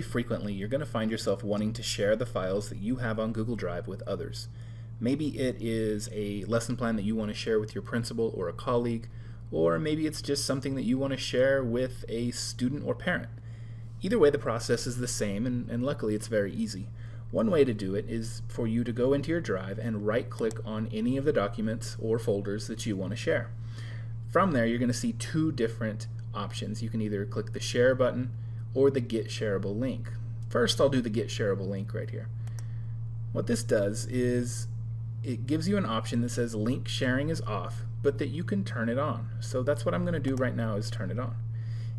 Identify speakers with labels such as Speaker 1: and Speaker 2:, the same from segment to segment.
Speaker 1: very frequently you're going to find yourself wanting to share the files that you have on Google Drive with others. Maybe it is a lesson plan that you want to share with your principal or a colleague, or maybe it's just something that you want to share with a student or parent. Either way, the process is the same, and luckily it's very easy. One way to do it is for you to go into your Drive and right-click on any of the documents or folders that you want to share. From there, you're going to see two different options. You can either click the Share button or the Get Shareable link. First, I'll do the Get Shareable link right here. What this does is it gives you an option that says link sharing is off, but that you can turn it on. So that's what I'm going to do right now, is turn it on.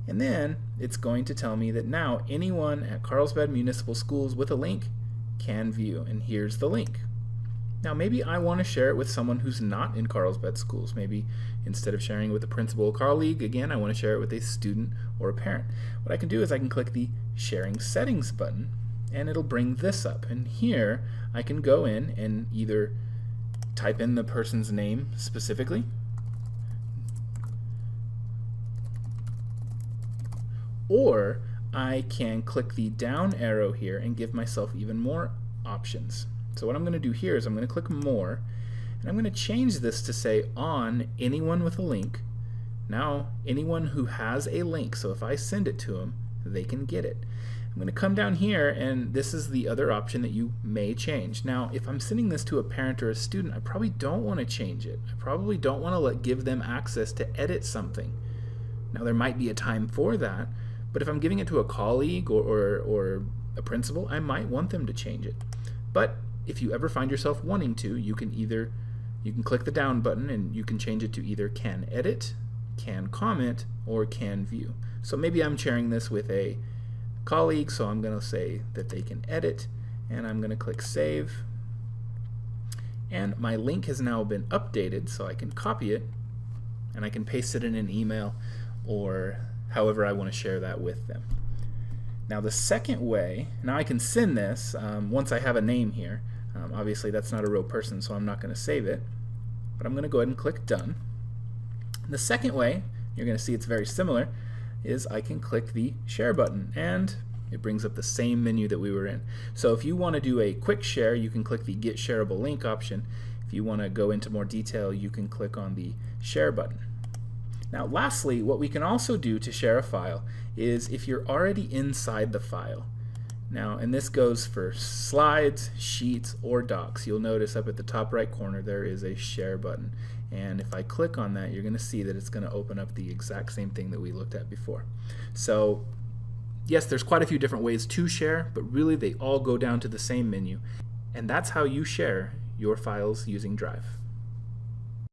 Speaker 1: And then it's going to tell me that now anyone at Carlsbad Municipal Schools with a link can view, and here's the link. Now maybe I want to share it with someone who's not in Carlsbad Schools. Maybe instead of sharing it with a principal or colleague, again, I want to share it with a student or a parent. What I can do is I can click the Sharing Settings button, and it'll bring this up. And here I can go in and either type in the person's name specifically, or I can click the down arrow here and give myself even more options. So what I'm going to do here is I'm going to click More, and I'm going to change this to say on anyone with a link. Now anyone who has a link, so if I send it to them, they can get it. I'm going to come down here, and this is the other option that you may change. Now if I'm sending this to a parent or a student, I probably don't want to change it. I probably don't want to give them access to edit something. Now there might be a time for that, but if I'm giving it to a colleague or a principal, I might want them to change it. But if you ever find yourself wanting to, you can click the down button and you can change it to either can edit, can comment, or can view. So maybe I'm sharing this with a colleague, so I'm going to say that they can edit, and I'm going to click Save. And my link has now been updated, so I can copy it and I can paste it in an email or however I want to share that with them. Now the second way, now I can send this once I have a name here. Obviously that's not a real person, so I'm not going to save it, but I'm going to go ahead and click Done. The second way, you're going to see it's very similar, is I can click the Share button, and it brings up the same menu that we were in. So if you want to do a quick share, you can click the Get Shareable link option. If you want to go into more detail, you can click on the Share button. Now lastly, what we can also do to share a file is if you're already inside the file. Now, and this goes for slides, sheets, or docs. You'll notice up at the top right corner there is a Share button. And if I click on that, you're going to see that it's going to open up the exact same thing that we looked at before. So yes, there's quite a few different ways to share, but really they all go down to the same menu. And that's how you share your files using Drive.